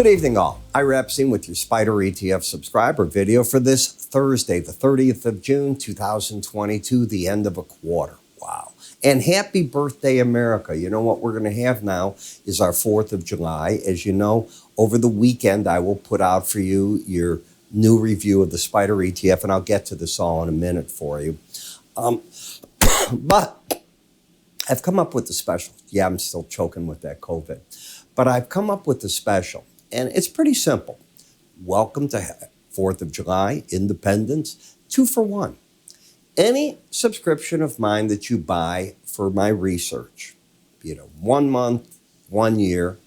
Good evening, all. Ira Epstein with your Spider ETF subscriber video for this Thursday, the 30th of June, 2022, the end of a quarter. Wow. And happy birthday, America. You know what we're going to have now is our 4th of July. As you know, over the weekend, I will put out for you your new review of the Spider ETF, and I'll get to this all in a minute for you. But I've come up with a special. Yeah, I'm still choking with that COVID. But I've come up with a special, and it's pretty simple. Welcome to 4th of July, Independence, 2 for 1. Any subscription of mine that you buy for my research, be it 1 month, 1 year,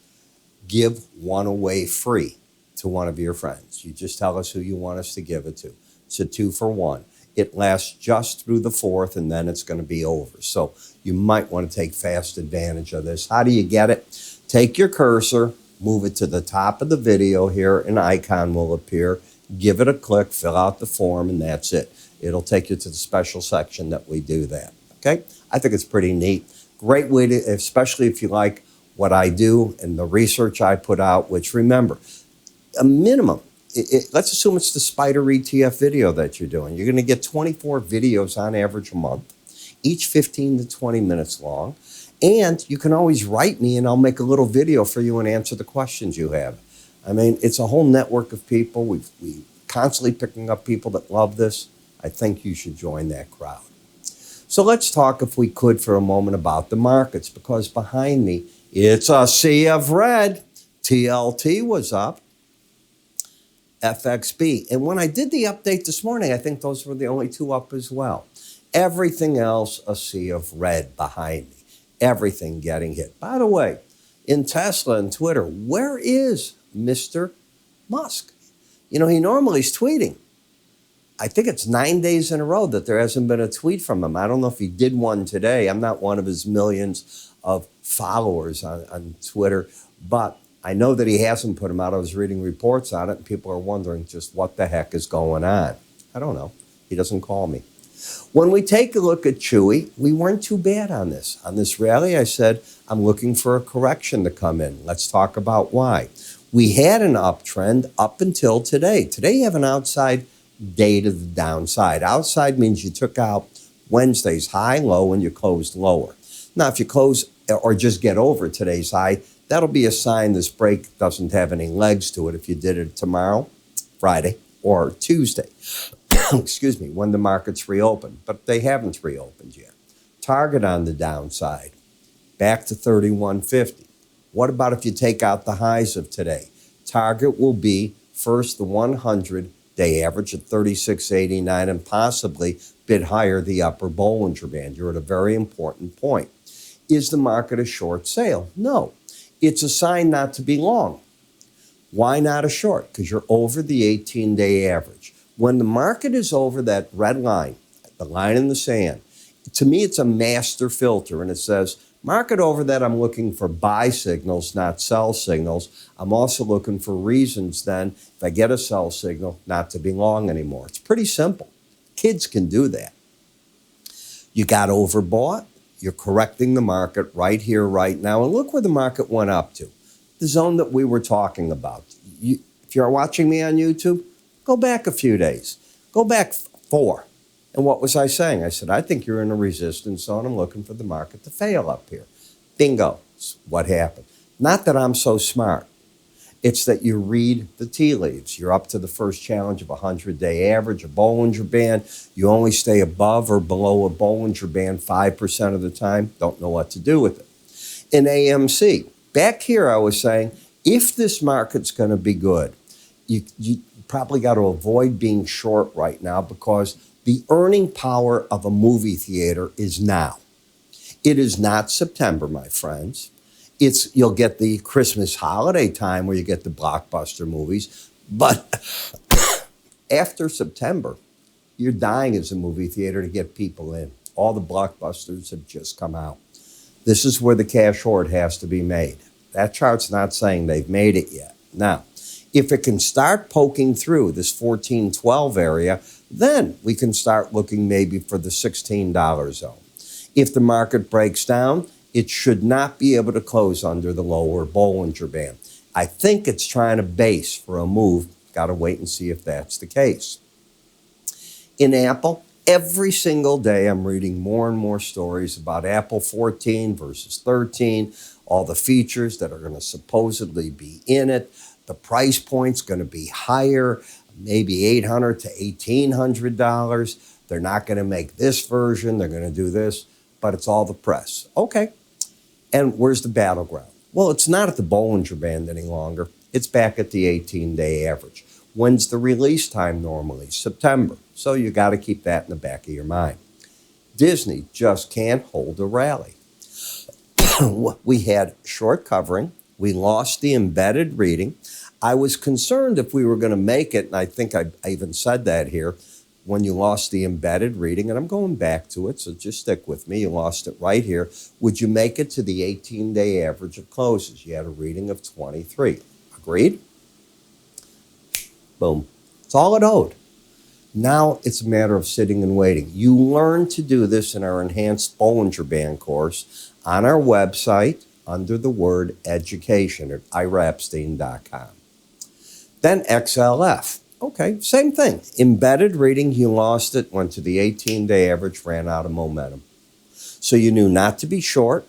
give one away free to one of your friends. You just tell us who you want us to give it to. It's a 2 for 1. It lasts just through the 4th, and then it's going to be over. So you might want to take fast advantage of this. How do you get it? Take your cursor, move it to the top of the video here, an icon will appear. Give it a click, fill out the form, and that's it. It'll take you to the special section that we do that, okay? I think it's pretty neat. Great way to, especially if you like what I do and the research I put out, which remember, a minimum, let's assume it's the Spider ETF video that you're doing. You're going to get 24 videos on average a month, each 15 to 20 minutes long. And you can always write me and I'll make a little video for you and answer the questions you have. I mean, it's a whole network of people. We're constantly picking up people that love this. I think you should join that crowd. So let's talk, if we could, for a moment about the markets, because behind me, it's a sea of red. TLT was up. FXB. And when I did the update this morning, I think those were the only two up as well. Everything else, a sea of red behind me. Everything getting hit. By the way, in Tesla and Twitter, where is Mr. Musk? You know, he normally is tweeting. I think it's 9 days in a row that there hasn't been a tweet from him. I don't know if he did one today. I'm not one of his millions of followers on Twitter, but I know that he hasn't put them out. I was reading reports on it, and people are wondering just what the heck is going on. I don't know. He doesn't call me. When we take a look at Chewy, we weren't too bad on this. On this rally, I said, I'm looking for a correction to come in. Let's talk about why. We had an uptrend up until today. Today, you have an outside day to the downside. Outside means you took out Wednesday's high, low, and you closed lower. Now, if you close or just get over today's high, that'll be a sign this break doesn't have any legs to it if you did it tomorrow, Friday, or Tuesday. Excuse me, when the markets reopen, but they haven't reopened yet. Target on the downside, back to 31.50. What about if you take out the highs of today? Target will be first the 100-day average at 36.89 and possibly bid higher the upper Bollinger Band. You're at a very important point. Is the market a short sale? No. It's a sign not to be long. Why not a short? Because you're over the 18-day average. When the market is over that red line, the line in the sand, to me, it's a master filter. And it says, market over that, I'm looking for buy signals, not sell signals. I'm also looking for reasons then, if I get a sell signal, not to be long anymore. It's pretty simple. Kids can do that. You got overbought. You're correcting the market right here, right now. And look where the market went up to. The zone that we were talking about. If you're watching me on YouTube, go back a few days. Go back 4. And what was I saying? I said, I think you're in a resistance zone. I'm looking for the market to fail up here. Bingo. That's what happened. Not that I'm so smart. It's that you read the tea leaves. You're up to the first challenge of a 100-day average, a Bollinger Band. You only stay above or below a Bollinger Band 5% of the time. Don't know what to do with it. In AMC, back here I was saying, if this market's going to be good, you probably got to avoid being short right now because the earning power of a movie theater is now. It is not September, my friends. You'll get the Christmas holiday time where you get the blockbuster movies. But after September, you're dying as a movie theater to get people in. All the blockbusters have just come out. This is where the cash hoard has to be made. That chart's not saying they've made it yet. Now, if it can start poking through this 14.12 area, then we can start looking maybe for the $16 zone. If the market breaks down, it should not be able to close under the lower Bollinger Band. I think it's trying to base for a move. Got to wait and see if that's the case. In Apple, every single day I'm reading more and more stories about Apple 14 versus 13, all the features that are going to supposedly be in it. The price point's going to be higher, maybe $800 to $1,800. They're not going to make this version. They're going to do this, but it's all the press. Okay. And where's the battleground? Well, it's not at the Bollinger Band any longer. It's back at the 18-day average. When's the release time normally? September. So you got to keep that in the back of your mind. Disney just can't hold a rally. We had short covering. We lost the embedded reading. I was concerned if we were going to make it, and I think I even said that here, when you lost the embedded reading, and I'm going back to it, so just stick with me. You lost it right here. Would you make it to the 18-day average of closes? You had a reading of 23. Agreed? Boom. It's all it owed. Now it's a matter of sitting and waiting. You learn to do this in our enhanced Bollinger Band course on our website under the word education at iraepstein.com. Then XLF. Okay, same thing. Embedded reading, you lost it, went to the 18-day average, ran out of momentum. So you knew not to be short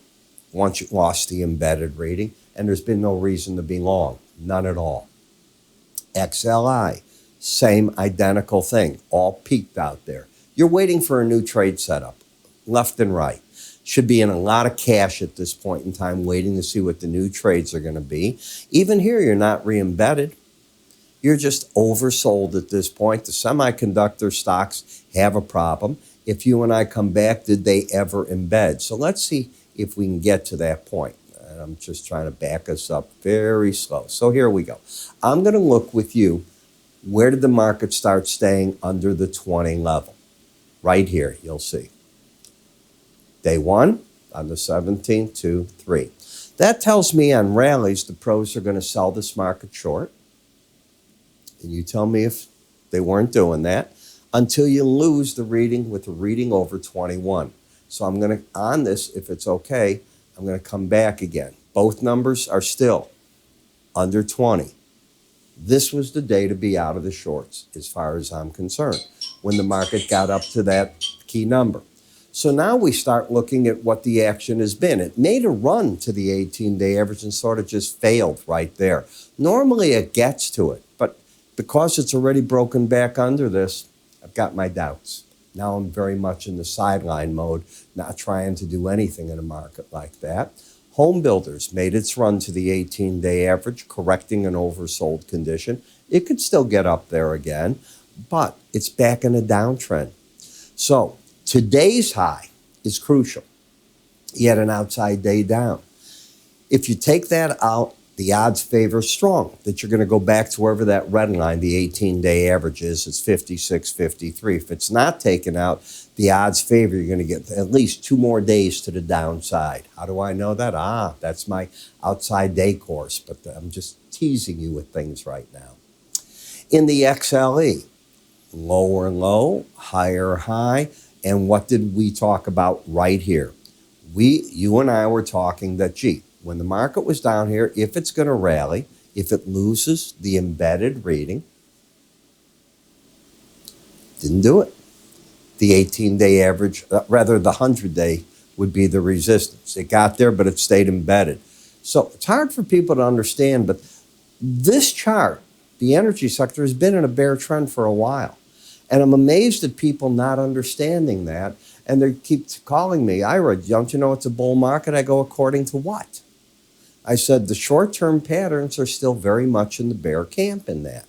once you lost the embedded reading, and there's been no reason to be long, none at all. XLI, same identical thing, all peaked out there. You're waiting for a new trade setup, left and right. Should be in a lot of cash at this point in time, waiting to see what the new trades are going to be. Even here, you're not re-embedded. You're just oversold at this point. The semiconductor stocks have a problem. If you and I come back, did they ever embed? So let's see if we can get to that point. And I'm just trying to back us up very slow. So here we go. I'm going to look with you. Where did the market start staying under the 20 level? Right here, you'll see. Day one on the 17th, 2, 3. That tells me on rallies, the pros are going to sell this market short. And you tell me if they weren't doing that until you lose the reading with a reading over 21. So I'm going to, on this, if it's okay, I'm going to come back again. Both numbers are still under 20. This was the day to be out of the shorts, as far as I'm concerned, when the market got up to that key number. So now we start looking at what the action has been. It made a run to the 18-day average and sort of just failed right there. Normally it gets to it, but because it's already broken back under this, I've got my doubts. Now I'm very much in the sideline mode, not trying to do anything in a market like that. Homebuilders made its run to the 18-day average, correcting an oversold condition. It could still get up there again, but it's back in a downtrend. So today's high is crucial. You had an outside day down. If you take that out, the odds favor strong that you're going to go back to wherever that red line, the 18-day average is. It's 56.53. If it's not taken out, the odds favor you're going to get at least 2 more days to the downside. How do I know that? That's my outside day course, but I'm just teasing you with things right now. In the XLE, lower low, higher high, and what did we talk about right here? You and I were talking that, gee, when the market was down here, if it's going to rally, if it loses the embedded reading, didn't do it. The 18-day average, rather the 100-day would be the resistance. It got there, but it stayed embedded. So it's hard for people to understand, but this chart, the energy sector, has been in a bear trend for a while. And I'm amazed at people not understanding that. And they keep calling me, Ira, don't you know it's a bull market? I go, according to what? I said, the short-term patterns are still very much in the bear camp in that.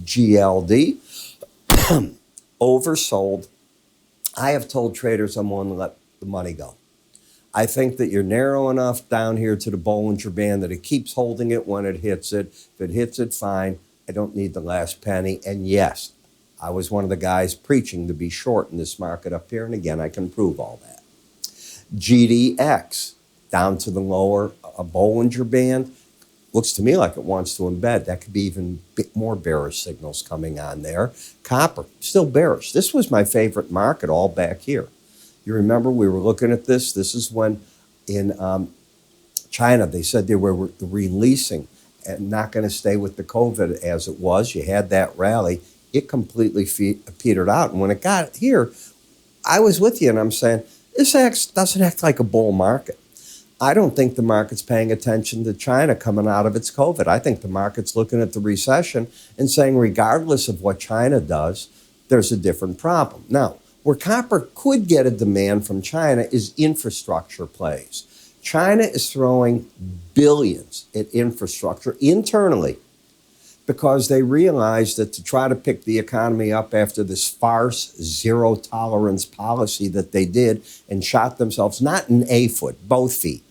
GLD, oversold. I have told traders I'm willing to let the money go. I think that you're narrow enough down here to the Bollinger Band that it keeps holding it when it hits it. If it hits it, fine. I don't need the last penny. And yes, I was one of the guys preaching to be short in this market up here. And again, I can prove all that. GDX, down to the lower Bollinger Band. Looks to me like it wants to embed. That could be even more bearish signals coming on there. Copper, still bearish. This was my favorite market all back here. You remember we were looking at this. This is when in China they said they were releasing and not going to stay with the COVID as it was. You had that rally. It completely petered out. And when it got here, I was with you, and I'm saying, this doesn't act like a bull market. I don't think the market's paying attention to China coming out of its COVID. I think the market's looking at the recession and saying, regardless of what China does, there's a different problem. Now, where copper could get a demand from China is infrastructure plays. China is throwing billions at infrastructure internally because they realize that to try to pick the economy up after this farce zero tolerance policy that they did and shot themselves, not in a foot, both feet.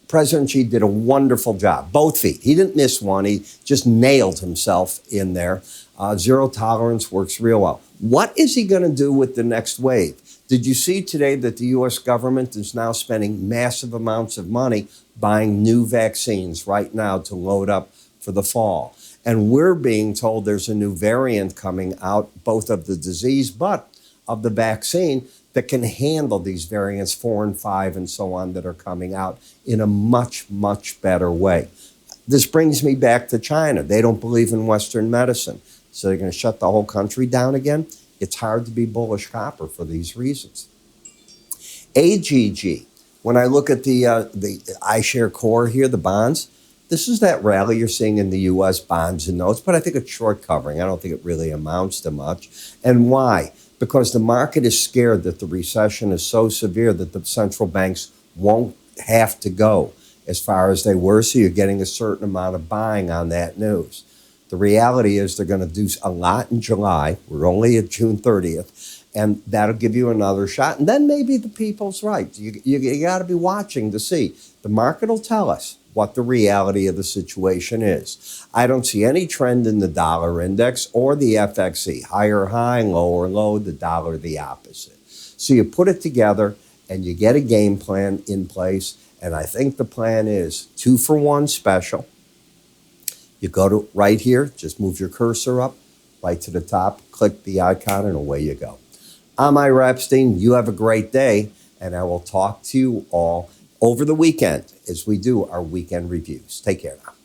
President Xi did a wonderful job, both feet. He didn't miss one. He just nailed himself in there. Zero tolerance works real well. What is he going to do with the next wave? Did you see today that the U.S. government is now spending massive amounts of money buying new vaccines right now to load up for the fall? And we're being told there's a new variant coming out, both of the disease, but of the vaccine that can handle these variants 4 and 5 and so on that are coming out in a much, much better way. This brings me back to China. They don't believe in Western medicine, so they're going to shut the whole country down again. It's hard to be bullish copper for these reasons. AGG, when I look at the iShare Core here, the bonds, this is that rally you're seeing in the U.S. bonds and notes, but I think it's short covering. I don't think it really amounts to much. And why? Because the market is scared that the recession is so severe that the central banks won't have to go as far as they were, so you're getting a certain amount of buying on that news. The reality is they're going to do a lot in July. We're only at June 30th, and that'll give you another shot. And then maybe the people's right. You got to be watching to see. The market will tell us what the reality of the situation is. I don't see any trend in the dollar index or the FXE, higher high, lower low, the dollar the opposite. So you put it together and you get a game plan in place, and I think the plan is 2-for-1 special. You go to right here, just move your cursor up, right to the top, click the icon, and away you go. I'm Ira Epstein. You have a great day, and I will talk to you all over the weekend as we do our weekend reviews. Take care now.